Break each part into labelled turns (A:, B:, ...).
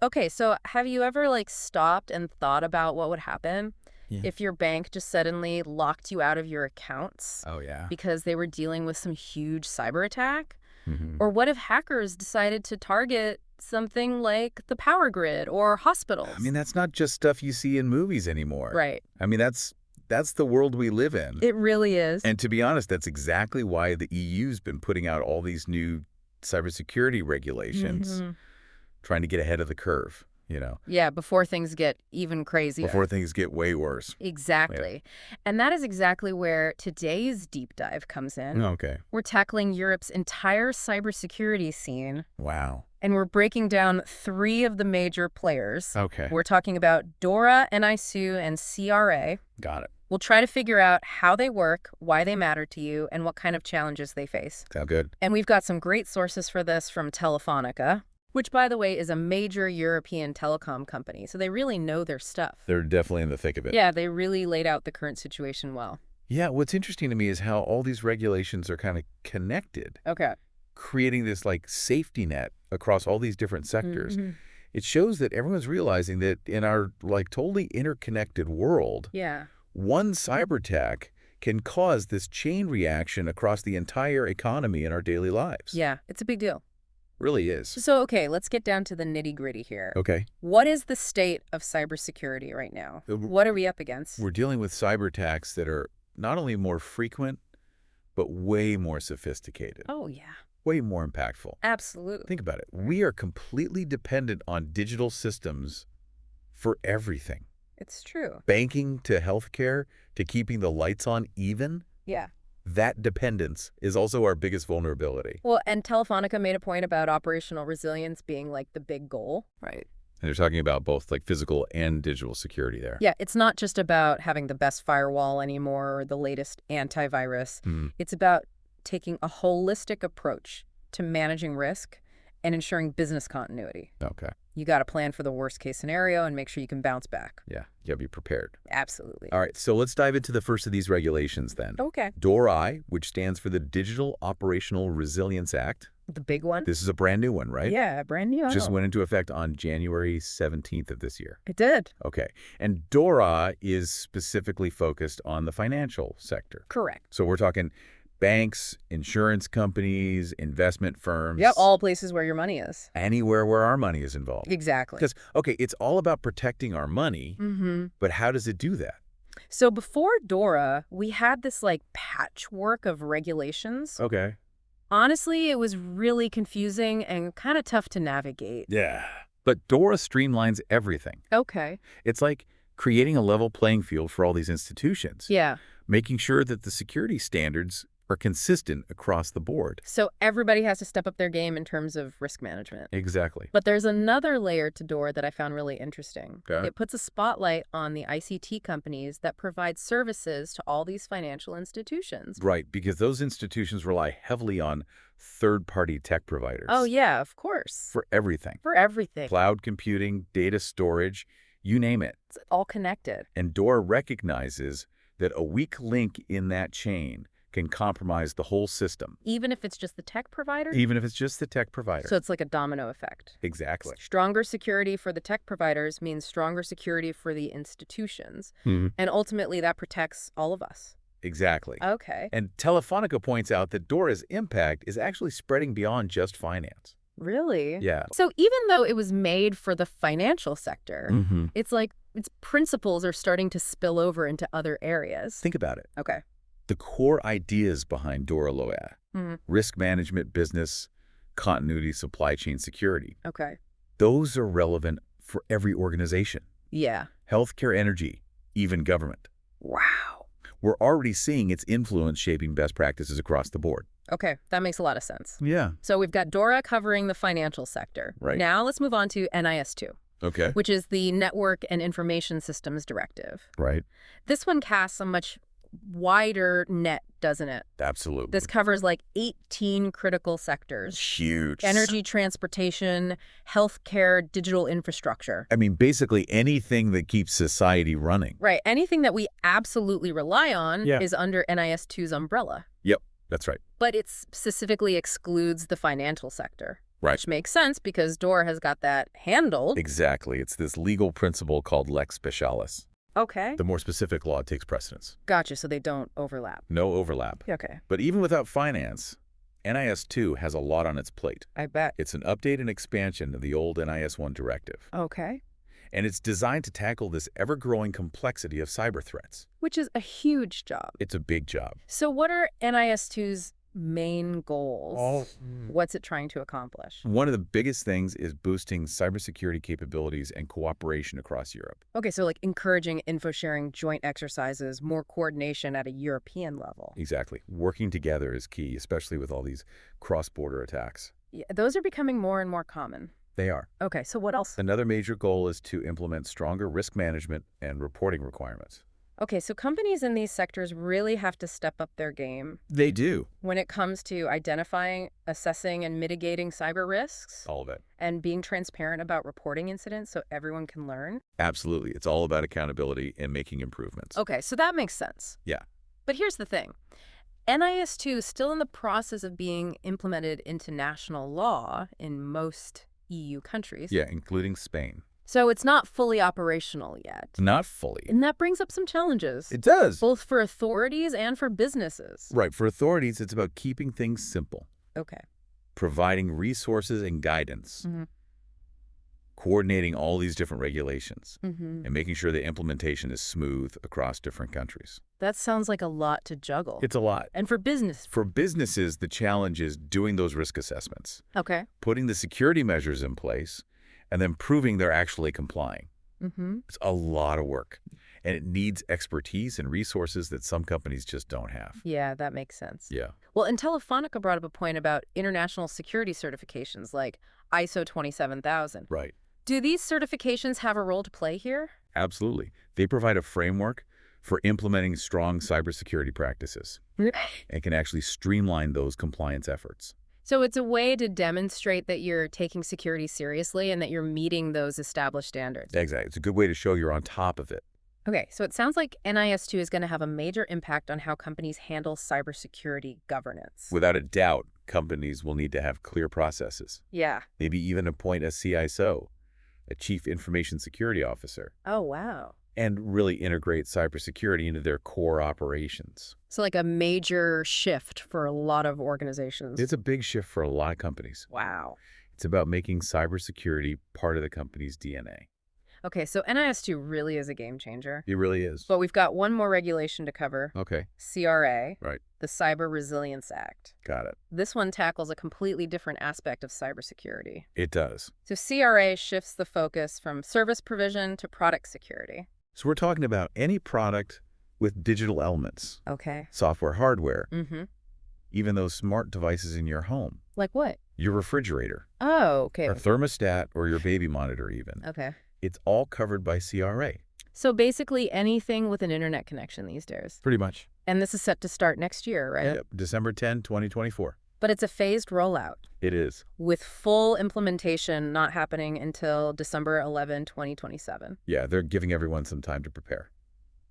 A: Okay, so have you ever stopped and thought about what would happen
B: Yeah.
A: if your bank just suddenly locked you out of your accounts
B: Oh, yeah.
A: because they were dealing with some huge cyber attack?
B: Hmm.
A: Or what if hackers decided to target something like the power grid or
B: I mean,
A: hospitals?
B: that's not just stuff you see in movies anymore.
A: Right.
B: I mean, that's the world we live in.
A: It really is.
B: And to be honest, that's exactly why the EU's been putting out all these new cybersecurity regulations,
A: Hmm.
B: trying to get ahead of the curve,
A: Yeah, before things get even crazier.
B: before things get way worse. Yeah.
A: Exactly. And that is exactly where today's deep dive comes in.
B: Okay.
A: We're tackling Europe's entire cybersecurity scene,
B: Wow.
A: and we're breaking down three of the major players.
B: Okay.
A: We're talking about DORA, NIS2, and CRA.
B: Got it.
A: We'll try to figure out how they work, why they matter to you, and what kind of challenges they face.
B: Sound good?
A: And we've got some great sources for this from Telefónica, which, by the way, is a major European telecom company, so they really know their stuff.
B: They're definitely in the thick of it.
A: Yeah, they really laid out the current situation well.
B: Yeah, what's interesting to me is how all these regulations are kind of connected,
A: Okay.
B: creating this safety net across all these different sectors.
A: Hmm.
B: It shows that everyone's realizing that in our totally interconnected world,
A: Yeah.
B: one cyber attack can cause this chain reaction across the entire economy in our daily lives.
A: Yeah, it's a big deal.
B: Really is.
A: So, okay, let's get down to the nitty-gritty here.
B: Okay.
A: What is the state of cybersecurity right now? What are we up against?
B: We're dealing with cyber attacks that are not only more frequent, but way more sophisticated,
A: Oh, yeah.
B: way more impactful.
A: Absolutely.
B: Think about it. We are completely dependent on digital systems for everything.
A: It's true.
B: Banking to healthcare to keeping the lights on even.
A: Yeah.
B: That dependence is also our biggest vulnerability.
A: Well, and Telefonica made a point about operational resilience being the big goal. Right.
B: And they're talking about both physical and digital security there.
A: Yeah, it's not just about having the best firewall anymore or the latest antivirus.
B: Mhm.
A: It's about taking a holistic approach to managing risk and ensuring business continuity.
B: Okay.
A: You got to plan for the worst case scenario and make sure you can bounce back.
B: Yeah, you gotta be prepared.
A: Absolutely.
B: All right, so let's dive into the first of these regulations then.
A: Okay.
B: DORA, which stands for the Digital Operational Resilience Act.
A: The big one?
B: This is a brand new one, right?
A: Yeah, brand new.
B: Just went into effect on January 17th of this year.
A: It did.
B: Okay. And DORA is specifically focused on the financial sector.
A: Correct.
B: So we're talking banks, insurance companies, investment firms.
A: Yep, all places where your money is.
B: Anywhere where our money is involved.
A: Exactly.
B: Because, okay, it's all about protecting our money, but how does it do that?
A: So before DORA, we had this patchwork of regulations.
B: Okay.
A: Honestly, it was really confusing and kind of tough to navigate.
B: Yeah. But DORA streamlines everything.
A: Okay.
B: It's like creating a level playing field for all these institutions,
A: Yeah.
B: making sure that the security standards are consistent across the board.
A: So everybody has to step up their game in terms of risk management.
B: Exactly.
A: But there's another layer to DORA that I found really interesting.
B: Okay.
A: It puts a spotlight on the ICT companies that provide services to all these financial institutions.
B: Right, because those institutions rely heavily on third-party tech providers.
A: Oh, yeah, of course.
B: For everything.
A: For everything.
B: Cloud computing, data storage, you name it.
A: It's all connected.
B: And DORA recognizes that a weak link in that chain can compromise the whole system.
A: Even if it's just the tech provider?
B: Even if it's just the tech provider.
A: So it's like a domino effect.
B: Exactly.
A: Stronger security for the tech providers means stronger security for the institutions. And ultimately, that protects all of us.
B: Exactly.
A: Okay.
B: And Telefónica points out that DORA's impact is actually spreading beyond just finance.
A: Really?
B: Yeah.
A: So even though it was made for the financial sector, it's its principles are starting to spill over into other areas.
B: Think about it.
A: Okay.
B: The core ideas behind DORA LOA, risk management, business, continuity, supply chain security,
A: Okay.
B: those are relevant for every organization.
A: Yeah.
B: Healthcare, energy, even government.
A: Wow.
B: We're already seeing its influence shaping best practices across the board.
A: Okay, that makes a lot of sense.
B: Yeah.
A: So we've got DORA covering the financial sector.
B: Right.
A: Now let's move on to NIS2,
B: Okay.
A: which is the Network and Information Systems Directive.
B: Right.
A: This one casts a much wider net, doesn't it?
B: Absolutely.
A: This covers 18 critical sectors.
B: Huge.
A: Energy, transportation, healthcare, digital infrastructure.
B: I mean, basically anything that keeps society running.
A: Right. Anything that we absolutely rely on
B: Yeah.
A: is under NIS2's umbrella.
B: Yep, that's right.
A: But it specifically excludes the financial sector.
B: Right.
A: Which makes sense because DORA has got that handled.
B: Exactly. It's this legal principle called lex specialis.
A: Okay.
B: The more specific law takes precedence.
A: Gotcha, so they don't overlap.
B: No overlap.
A: Okay.
B: But even without finance, NIS2 has a lot on its plate.
A: I bet.
B: It's an update and expansion of the old NIS1 directive.
A: Okay.
B: And it's designed to tackle this ever-growing complexity of cyber threats.
A: Which is a huge job.
B: It's a big job.
A: So what are NIS2's main goals? What's it trying to accomplish?
B: One of the biggest things is boosting cybersecurity capabilities and cooperation across Europe.
A: Okay, so like encouraging info sharing, joint exercises, more coordination at a European level.
B: Exactly. Working together is key, especially with all these cross-border attacks.
A: Yeah, those are becoming more and more common.
B: They are.
A: Okay, so what else?
B: Another major goal is to implement stronger risk management and reporting requirements.
A: Okay, so companies in these sectors really have to step up their game
B: They do.
A: when it comes to identifying, assessing, and mitigating cyber risks,
B: All of it.
A: and being transparent about reporting incidents so everyone can learn.
B: Absolutely. It's all about accountability and making improvements.
A: Okay, so that makes sense.
B: Yeah.
A: But here's the thing. NIS2 is still in the process of being implemented into national law in most EU countries.
B: Yeah, including Spain.
A: So it's not fully operational yet.
B: Not fully.
A: And that brings up some challenges,
B: It does.
A: both for authorities and for businesses.
B: Right. For authorities, it's about keeping things simple,
A: Okay.
B: providing resources and guidance, coordinating all these different regulations, and making sure the implementation is smooth across different countries.
A: That sounds like a lot to juggle.
B: It's a lot.
A: And for business.
B: For businesses, the challenge is doing those risk assessments,
A: Okay.
B: putting the security measures in place, and then proving they're actually complying. It's a lot of work, and it needs expertise and resources that some companies just don't have.
A: Yeah, that makes sense.
B: Yeah.
A: Well, and Telefónica brought up a point about international security certifications like ISO 27000.
B: Right.
A: Do these certifications have a role to play here?
B: Absolutely. They provide a framework for implementing strong cybersecurity practices and can actually streamline those compliance efforts.
A: So it's a way to demonstrate that you're taking security seriously and that you're meeting those established standards.
B: Exactly. It's a good way to show you're on top of it.
A: Okay, so it sounds like NIS2 is going to have a major impact on how companies handle cybersecurity governance.
B: Without a doubt, companies will need to have clear processes.
A: Yeah.
B: Maybe even appoint a CISO, a Chief Information Security Officer,
A: Oh, wow.
B: and really integrate cybersecurity into their core operations.
A: So like a major shift for a lot of organizations.
B: It's a big shift for a lot of companies.
A: Wow.
B: It's about making cybersecurity part of the company's DNA.
A: Okay, so NIS2 really is a game changer.
B: It really is.
A: But we've got one more regulation to cover.
B: Okay.
A: CRA,
B: Right.
A: the Cyber Resilience Act.
B: Got it.
A: This one tackles a completely different aspect of cybersecurity.
B: It does.
A: So CRA shifts the focus from service provision to product security.
B: So we're talking about any product with digital elements,
A: Okay.
B: software, hardware,
A: Mm-hmm.
B: even those smart devices in your home,
A: Like what?
B: your refrigerator,
A: Oh, okay.
B: or thermostat, or your baby monitor even.
A: Okay.
B: It's all covered by CRA.
A: So basically anything with an internet connection these days.
B: Pretty much.
A: And this is set to start next year, right?
B: Yep. December 10, 2024.
A: But it's a phased rollout,
B: It is.
A: with full implementation not happening until December 11, 2027.
B: Yeah, they're giving everyone some time to prepare.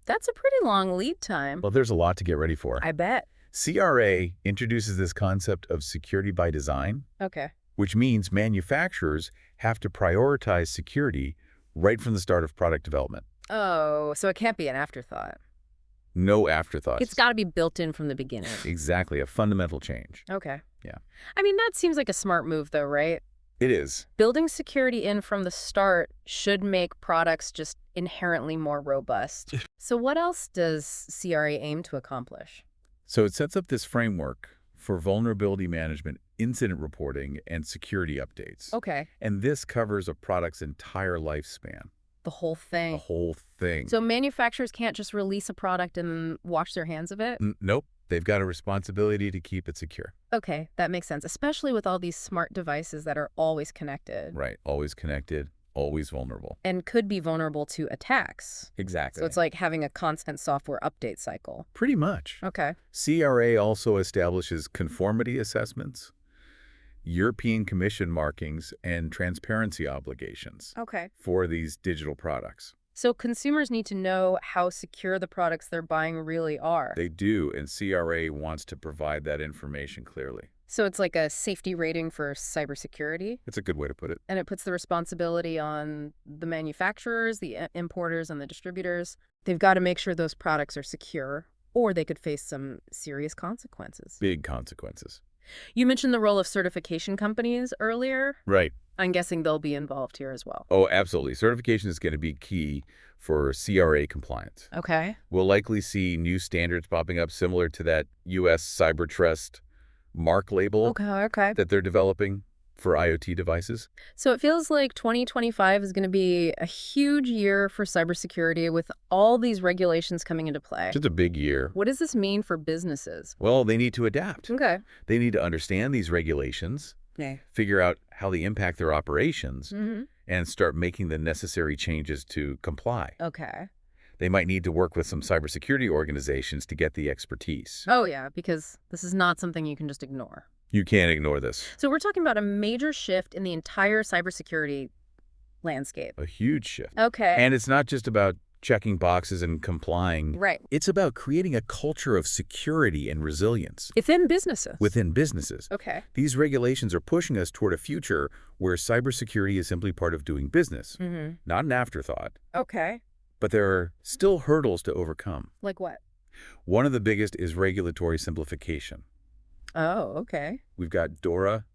A: That's a pretty long lead time.
B: Well, there's a lot to get ready for.
A: I bet.
B: CRA introduces this concept of security by design,
A: Okay.
B: which means manufacturers have to prioritize security right from the start of product development.
A: Oh, so it can't be an afterthought.
B: No afterthoughts.
A: It's got to be built in from the beginning.
B: Exactly, a fundamental change.
A: Okay.
B: Yeah.
A: I mean, that seems like a smart move, though, right?
B: It is.
A: Building security in from the start should make products just inherently more robust. So what else does CRA aim to accomplish?
B: So it sets up this framework for vulnerability management, incident reporting, and security updates.
A: Okay.
B: And this covers a product's entire lifespan.
A: The whole thing.
B: The whole thing.
A: So manufacturers can't just release a product and wash their hands of it?
B: Nope. They've got a responsibility to keep it secure.
A: Okay, that makes sense, especially with all these smart devices that are always connected.
B: Right. Always connected, always vulnerable.
A: And could be vulnerable to attacks.
B: Exactly.
A: So it's like having a constant software update cycle.
B: Pretty much.
A: Okay.
B: CRA also establishes conformity assessments, European Commission markings, and transparency obligations
A: Okay.
B: for these digital products.
A: So consumers need to know how secure the products they're buying really are.
B: They do, and CRA wants to provide that information clearly.
A: So it's like a safety rating for cybersecurity,
B: It's a good way to put it.
A: and it puts the responsibility on the manufacturers, the importers, and the distributors. They've got to make sure those products are secure, or they could face some serious consequences.
B: Big consequences.
A: You mentioned the role of certification companies earlier.
B: Right.
A: I'm guessing they'll be involved here as well.
B: Oh, absolutely. Certification is going to be key for CRA compliance.
A: Okay.
B: We'll likely see new standards popping up similar to that U.S. Cyber Trust mark label
A: Okay.
B: that they're developing for IoT devices.
A: So it feels like 2025 is going to be a huge year for cybersecurity with all these regulations coming into play.
B: It's a big year.
A: What does this mean for businesses?
B: Well, they need to adapt.
A: Okay.
B: They need to understand these regulations, figure out how they impact their operations, and start making the necessary changes to comply.
A: Okay.
B: They might need to work with some cybersecurity organizations to get the expertise.
A: Oh, yeah, because this is not something you can just ignore.
B: You can't ignore this.
A: So we're talking about a major shift in the entire cybersecurity landscape.
B: A huge shift.
A: Okay.
B: And it's not just about checking boxes and complying.
A: Right.
B: It's about creating a culture of security and resilience
A: Within businesses.
B: within businesses.
A: Okay.
B: These regulations are pushing us toward a future where cybersecurity is simply part of doing business, not an afterthought.
A: Okay.
B: But there are still hurdles to overcome.
A: Like what?
B: One of the biggest is regulatory simplification.
A: Oh, okay.
B: We've got DORA,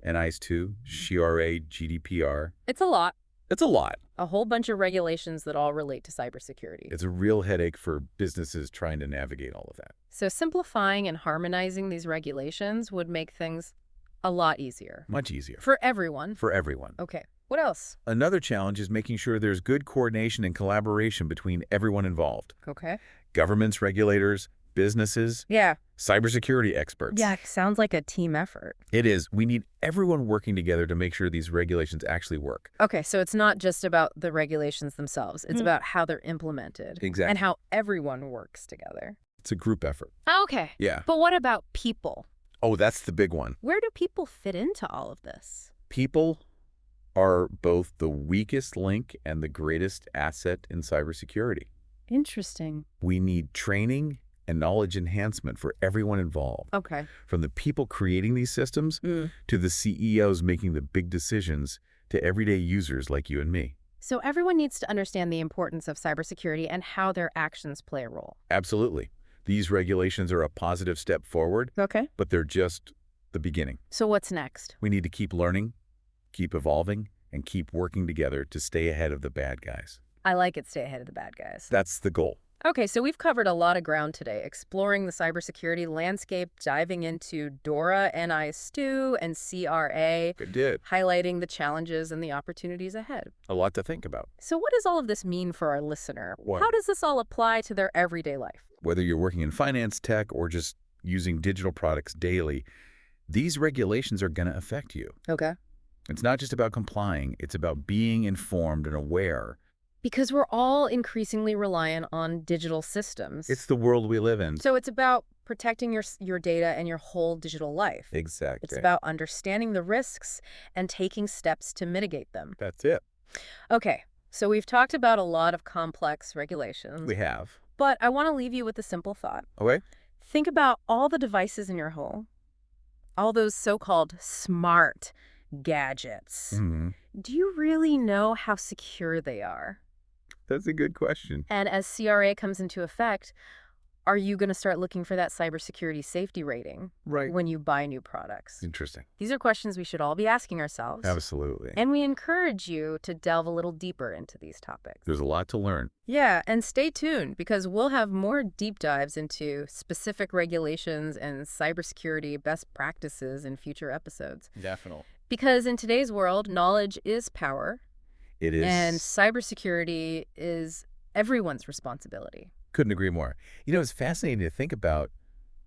B: NIS2, CRA, GDPR.
A: It's a lot.
B: It's a lot.
A: A whole bunch of regulations that all relate to cybersecurity.
B: It's a real headache for businesses trying to navigate all of that.
A: So simplifying and harmonizing these regulations would make things a lot easier.
B: Much easier.
A: For everyone.
B: For everyone.
A: Okay. What else?
B: Another challenge is making sure there's good coordination and collaboration between everyone involved.
A: Okay.
B: Governments, regulators, businesses,
A: Yeah.
B: cybersecurity experts.
A: Yeah, sounds like a team effort.
B: It is. We need everyone working together to make sure these regulations actually work.
A: Okay, so it's not just about the regulations themselves. It's about how they're implemented.
B: Exactly.
A: And how everyone works together.
B: It's a group effort.
A: Okay.
B: Yeah.
A: But what about people?
B: Oh, that's the big one.
A: Where do people fit into all of this?
B: People are both the weakest link and the greatest asset in cybersecurity.
A: Interesting.
B: We need training and knowledge enhancement for everyone involved.
A: Okay.
B: From the people creating these systems to the CEOs making the big decisions to everyday users like you and me.
A: So everyone needs to understand the importance of cybersecurity and how their actions play a role.
B: Absolutely. These regulations are a positive step forward,
A: Okay.
B: but they're just the beginning.
A: So what's next?
B: We need to keep learning, keep evolving, and keep working together to stay ahead of the bad guys.
A: I like it, stay ahead of the bad guys.
B: That's the goal.
A: Okay, so we've covered a lot of ground today, exploring the cybersecurity landscape, diving into DORA, NIS2, and CRA,
B: Good did.
A: highlighting the challenges and the opportunities ahead.
B: A lot to think about.
A: So what does all of this mean for our listener?
B: What?
A: How does this all apply to their everyday life?
B: Whether you're working in finance, tech, or just using digital products daily, these regulations are going to affect you.
A: Okay.
B: It's not just about complying. It's about being informed and aware.
A: Because we're all increasingly reliant on digital systems.
B: It's the world we live in.
A: So it's about protecting your data and your whole digital life.
B: Exactly.
A: It's about understanding the risks and taking steps to mitigate them.
B: That's it.
A: Okay, so we've talked about a lot of complex regulations.
B: We have.
A: But I want to leave you with a simple thought.
B: Okay.
A: Think about all the devices in your home, all those so-called smart gadgets. Do you really know how secure they are?
B: That's a good question.
A: And as CRA comes into effect, are you going to start looking for that cybersecurity safety rating when you buy new products?
B: Interesting.
A: These are questions we should all be asking ourselves.
B: Absolutely.
A: And we encourage you to delve a little deeper into these topics.
B: There's a lot to learn.
A: Yeah, and stay tuned because we'll have more deep dives into specific regulations and cybersecurity best practices in future episodes.
B: Definitely.
A: Because in today's world, knowledge is power.
B: It is.
A: And cybersecurity is everyone's responsibility.
B: Couldn't agree more. You know, it's fascinating to think about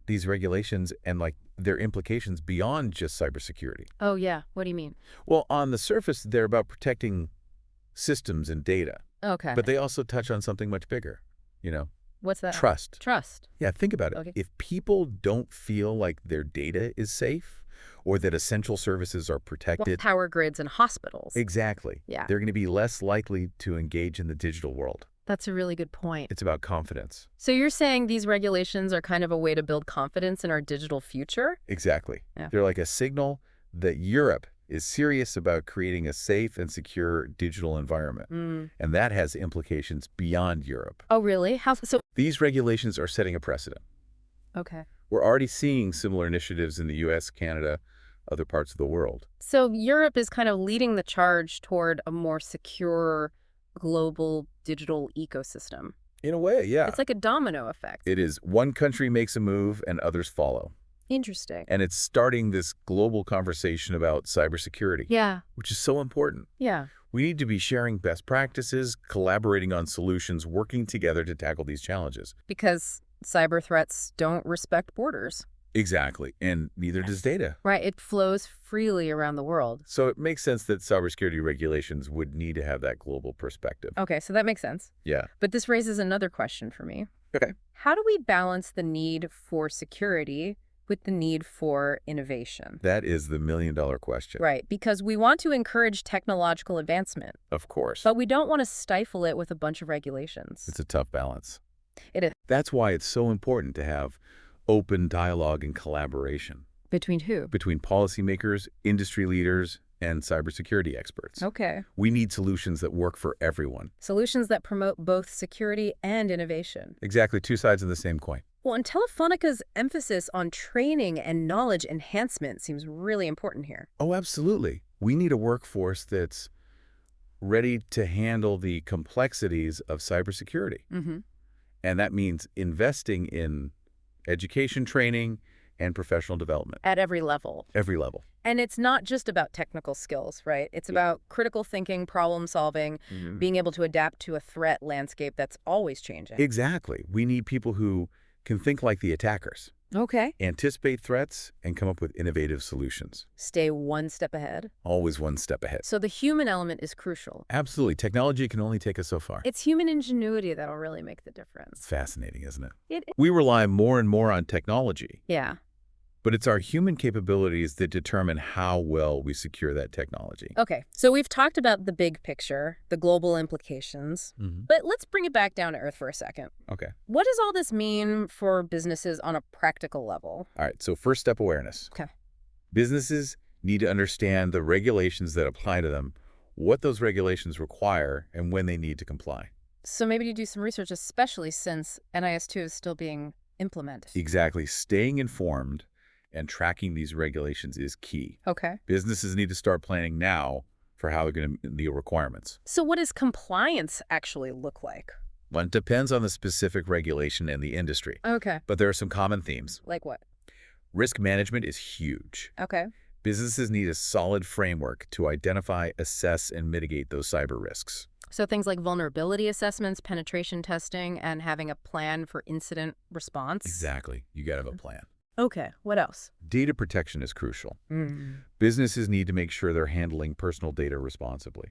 B: these regulations and like their implications beyond just cybersecurity.
A: Oh, yeah. What do you mean?
B: Well, on the surface, they're about protecting systems and data.
A: Okay.
B: But they also touch on something much bigger,
A: What's that?
B: trust.
A: Trust.
B: Yeah, think about it.
A: Okay.
B: If people don't feel like their data is safe or that essential services are protected.
A: Power grids and hospitals.
B: Exactly.
A: Yeah.
B: They're going to be less likely to engage in the digital world.
A: That's a really good point.
B: It's about confidence.
A: So you're saying these regulations are kind of a way to build confidence in our digital future?
B: Exactly.
A: Yeah.
B: They're like a signal that Europe is serious about creating a safe and secure digital environment. And that has implications beyond Europe.
A: Oh, really? How so?
B: These regulations are setting a precedent.
A: Okay.
B: We're already seeing similar initiatives in the US, Canada, other parts of the world.
A: So Europe is kind of leading the charge toward a more secure global digital ecosystem.
B: In a way, yeah.
A: It's like a domino effect.
B: It is. One country makes a move and others follow.
A: Interesting.
B: And it's starting this global conversation about cybersecurity.
A: Yeah.
B: Which is so important.
A: Yeah.
B: We need to be sharing best practices, collaborating on solutions, working together to tackle these challenges.
A: Because cyber threats don't respect borders.
B: Exactly. And neither does data.
A: Right. It flows freely around the world.
B: So it makes sense that cybersecurity regulations would need to have that global perspective.
A: Okay, so that makes sense.
B: Yeah.
A: But this raises another question for me.
B: Okay.
A: How do we balance the need for security with the need for innovation?
B: That is the million-dollar question.
A: Right, because we want to encourage technological advancement,
B: Of course.
A: but we don't want to stifle it with a bunch of regulations.
B: It's a tough balance.
A: It is.
B: That's why it's so important to have open dialogue and collaboration
A: Between who?
B: between policymakers, industry leaders, and cybersecurity experts.
A: Okay.
B: We need solutions that work for everyone.
A: Solutions that promote both security and innovation.
B: Exactly, two sides of the same coin.
A: Well, and Telefonica's emphasis on training and knowledge enhancement seems really important here.
B: Oh, absolutely. We need a workforce that's ready to handle the complexities of cybersecurity. And that means investing in education training and professional development.
A: At every level.
B: Every level.
A: And it's not just about technical skills, right? It's about critical thinking, problem solving, being able to adapt to a threat landscape that's always changing.
B: Exactly. We need people who can think like the attackers,
A: Okay.
B: anticipate threats, and come up with innovative solutions.
A: Stay one step ahead.
B: Always one step ahead.
A: So the human element is crucial.
B: Absolutely. Technology can only take us so far.
A: It's human ingenuity that'll really make the difference.
B: Fascinating, isn't it?
A: It
B: We rely more and more on technology,
A: Yeah.
B: but it's our human capabilities that determine how well we secure that technology.
A: Okay. So we've talked about the big picture, the global implications, but let's bring it back down to earth for a second.
B: Okay.
A: What does all this mean for businesses on a practical level?
B: All right. So first step, awareness.
A: Okay.
B: Businesses need to understand the regulations that apply to them, what those regulations require, and when they need to comply.
A: So maybe you do some research, especially since NIS2 is still being implemented.
B: Exactly. Staying informed and tracking these regulations is key.
A: Okay.
B: Businesses need to start planning now for how they're going to meet the requirements.
A: So what does compliance actually look like?
B: Well, it depends on the specific regulation and the industry,
A: Okay.
B: but there are some common themes.
A: Like what?
B: Risk management is huge.
A: Okay.
B: Businesses need a solid framework to identify, assess, and mitigate those cyber risks.
A: So things like vulnerability assessments, penetration testing, and having a plan for incident response?
B: Exactly. You got to have a plan.
A: Okay. What else?
B: Data protection is crucial. Businesses need to make sure they're handling personal data responsibly.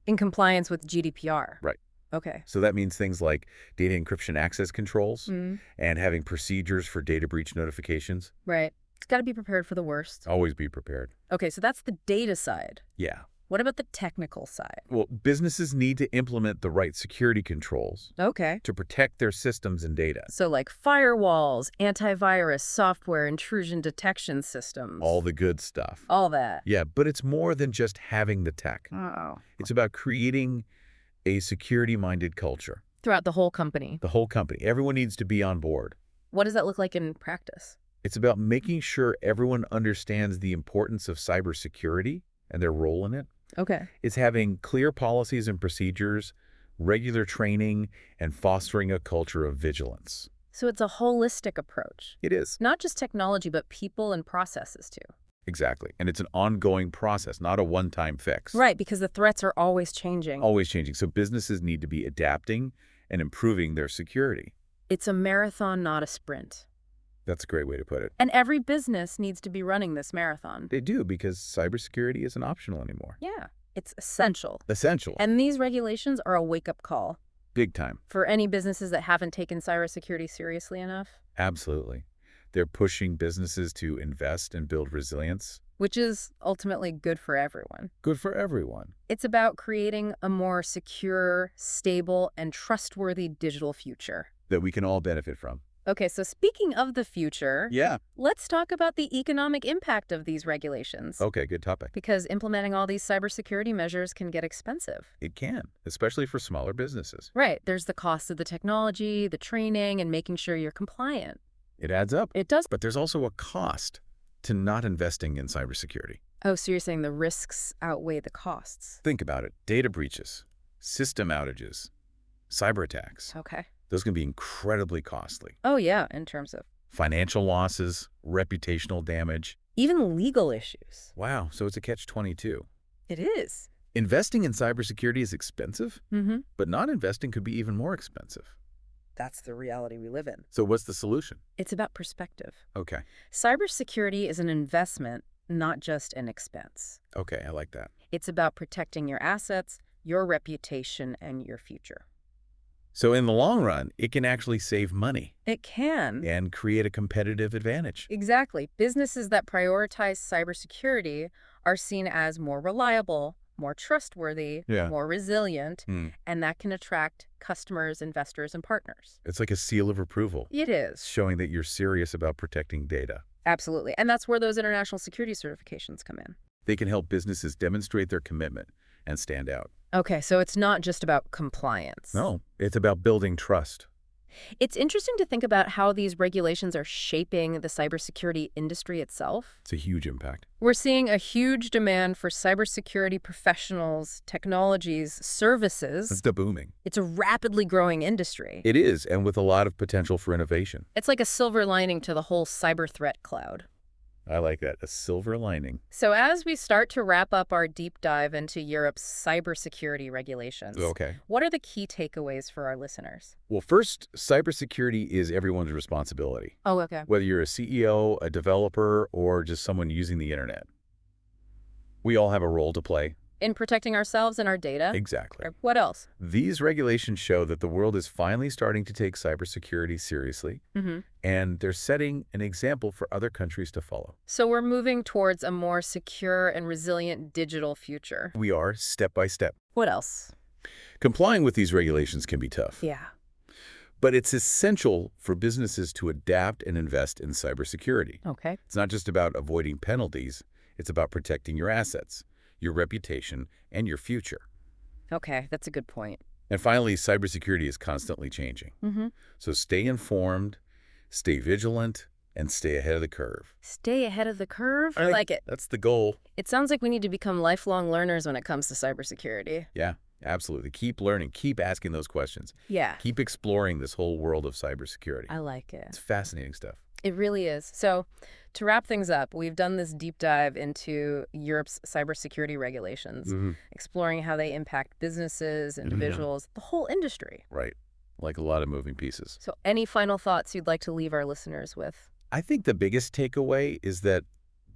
A: In compliance with GDPR?
B: Right.
A: Okay.
B: So that means things like data encryption access controls and having procedures for data breach notifications.
A: Right. It's got to be prepared for the worst.
B: Always be prepared.
A: Okay, so that's the data side.
B: Yeah.
A: What about the technical side?
B: Well, businesses need to implement the right security controls
A: Okay.
B: to protect their systems and data.
A: So like firewalls, antivirus, software, intrusion detection systems.
B: All the good stuff.
A: All that.
B: Yeah, but it's more than just having the tech.
A: Oh.
B: It's about creating a security-minded culture.
A: Throughout the whole company.
B: The whole company. Everyone needs to be on board.
A: What does that look like in practice?
B: It's about making sure everyone understands the importance of cybersecurity and their role in it.
A: Okay.
B: It's having clear policies and procedures, regular training, and fostering a culture of vigilance.
A: So it's a holistic approach.
B: It is.
A: Not just technology, but people and processes too.
B: Exactly. And it's an ongoing process, not a one-time fix.
A: Right, because the threats are always changing.
B: Always changing. So businesses need to be adapting and improving their security.
A: It's a marathon, not a sprint.
B: That's a great way to put it.
A: And every business needs to be running this marathon.
B: They do, because cybersecurity isn't optional anymore.
A: Yeah, it's essential.
B: Essential.
A: And these regulations are a wake-up call
B: Big time.
A: for any businesses that haven't taken cybersecurity seriously enough.
B: Absolutely. They're pushing businesses to invest and build resilience.
A: Which is ultimately good for everyone.
B: Good for everyone.
A: It's about creating a more secure, stable, and trustworthy digital future.
B: That we can all benefit from.
A: Okay, so speaking of the future,
B: Yeah.
A: let's talk about the economic impact of these regulations.
B: Okay, good topic.
A: Because implementing all these cybersecurity measures can get expensive.
B: It can, especially for smaller businesses.
A: Right. There's the cost of the technology, the training, and making sure you're compliant.
B: It adds up.
A: It does.
B: But there's also a cost to not investing in cybersecurity.
A: Oh, so you're saying the risks outweigh the costs.
B: Think about it. Data breaches, system outages, cyber attacks.
A: Okay.
B: Those can be incredibly costly.
A: Oh, yeah, in terms of
B: Financial losses, reputational damage.
A: even legal issues.
B: Wow, so it's a catch-22.
A: It is.
B: Investing in cybersecurity is expensive,
A: Mm-hmm.
B: but not investing could be even more expensive.
A: That's the reality we live in.
B: So what's the solution?
A: It's about perspective.
B: Okay.
A: Cybersecurity is an investment, not just an expense.
B: Okay, I like that.
A: It's about protecting your assets, your reputation, and your future.
B: So in the long run, it can actually save money
A: It can.
B: and create a competitive advantage.
A: Exactly. Businesses that prioritize cybersecurity are seen as more reliable, more trustworthy,
B: Yeah.
A: more resilient,
B: Hmm.
A: and that can attract customers, investors, and partners.
B: It's like a seal of approval,
A: It is.
B: showing that you're serious about protecting data.
A: Absolutely. And that's where those international security certifications come in.
B: They can help businesses demonstrate their commitment and stand out.
A: Okay, so it's not just about compliance.
B: No, it's about building trust.
A: It's interesting to think about how these regulations are shaping the cybersecurity industry itself.
B: It's a huge impact.
A: We're seeing a huge demand for cybersecurity professionals, technologies, services.
B: It's the booming.
A: It's a rapidly growing industry.
B: It is, and with a lot of potential for innovation.
A: It's like a silver lining to the whole cyber threat cloud.
B: I like that, a silver lining.
A: So as we start to wrap up our deep dive into Europe's cybersecurity regulations,
B: Okay.
A: what are the key takeaways for our listeners?
B: Well, first, cybersecurity is everyone's responsibility.
A: Oh, okay.
B: Whether you're a CEO, a developer, or just someone using the internet. We all have a role to play.
A: In protecting ourselves and our data?
B: Exactly.
A: Or what else?
B: These regulations show that the world is finally starting to take cybersecurity seriously,
A: Mm-hmm.
B: and they're setting an example for other countries to follow.
A: So we're moving towards a more secure and resilient digital future.
B: We are, step by step.
A: What else?
B: Complying with these regulations can be tough,
A: Yeah.
B: but it's essential for businesses to adapt and invest in cybersecurity.
A: Okay.
B: It's not just about avoiding penalties, it's about protecting your assets, your reputation, and your future.
A: Okay, that's a good point.
B: And finally, cybersecurity is constantly changing.
A: Mm-hmm.
B: So stay informed, stay vigilant, and stay ahead of the curve.
A: Stay ahead of the curve? I like it.
B: That's the goal.
A: It sounds like we need to become lifelong learners when it comes to cybersecurity.
B: Yeah, absolutely. Keep learning. Keep asking those questions.
A: Yeah,
B: Keep exploring this whole world of cybersecurity.
A: I like it.
B: It's fascinating stuff.
A: It really is. So to wrap things up, we've done this deep dive into Europe's cybersecurity regulations, exploring how they impact businesses, individuals, the whole industry.
B: Right. Like a lot of moving pieces.
A: So any final thoughts you'd like to leave our listeners with?
B: I think the biggest takeaway is that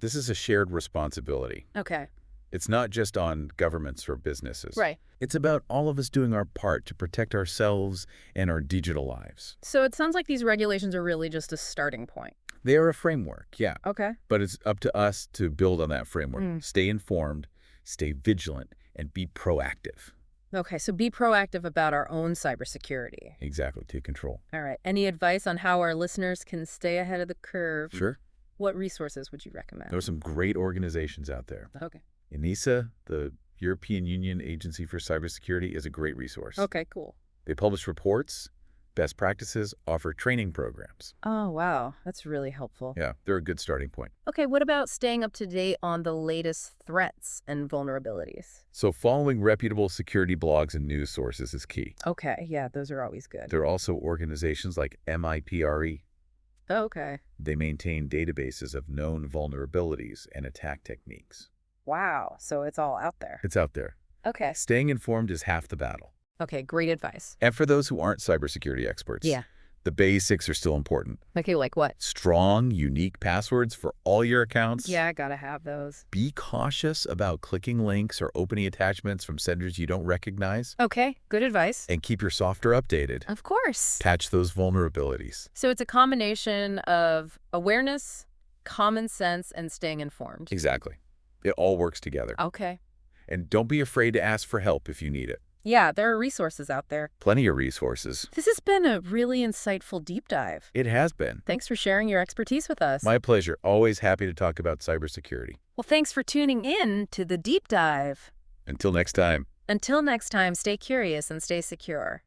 B: this is a shared responsibility.
A: Okay.
B: It's not just on governments or businesses.
A: Right.
B: It's about all of us doing our part to protect ourselves and our digital lives.
A: So it sounds like these regulations are really just a starting point.
B: They are a framework, yeah.
A: Okay.
B: But it's up to us to build on that framework.
A: Mm.
B: Stay informed, stay vigilant, and be proactive.
A: Okay, so be proactive about our own cybersecurity.
B: Exactly, take control.
A: All right. Any advice on how our listeners can stay ahead of the curve?
B: Sure.
A: What resources would you recommend?
B: There are some great organizations out there.
A: Okay.
B: NIS2, the European Union Agency for Cybersecurity, is a great resource.
A: Okay, cool.
B: They publish reports, best practices, offer training programs.
A: Oh, wow. That's really helpful.
B: Yeah, they're a good starting point.
A: Okay, what about staying up to date on the latest threats and vulnerabilities?
B: So following reputable security blogs and news sources is key.
A: Okay, yeah, those are always good.
B: There are also organizations like MIPRE.
A: Okay.
B: They maintain databases of known vulnerabilities and attack techniques.
A: Wow, so it's all out there.
B: It's out there.
A: Okay.
B: Staying informed is half the battle.
A: Okay, great advice.
B: And for those who aren't cybersecurity experts,
A: Yeah.
B: The basics are still important.
A: Okay, like what?
B: Strong, unique passwords for all your accounts.
A: Yeah, I gotta have those.
B: Be cautious about clicking links or opening attachments from senders you don't recognize.
A: Okay, good advice.
B: And keep your software updated.
A: Of course.
B: Patch those vulnerabilities.
A: So it's a combination of awareness, common sense, and staying informed.
B: Exactly. It all works together.
A: Okay.
B: And don't be afraid to ask for help if you need it.
A: Yeah, there are resources out there.
B: Plenty of resources.
A: This has been a really insightful deep dive.
B: It has been.
A: Thanks for sharing your expertise with us.
B: My pleasure. Always happy to talk about cybersecurity.
A: Well, thanks for tuning in to the deep dive.
B: Until next time.
A: Until next time, stay curious and stay secure.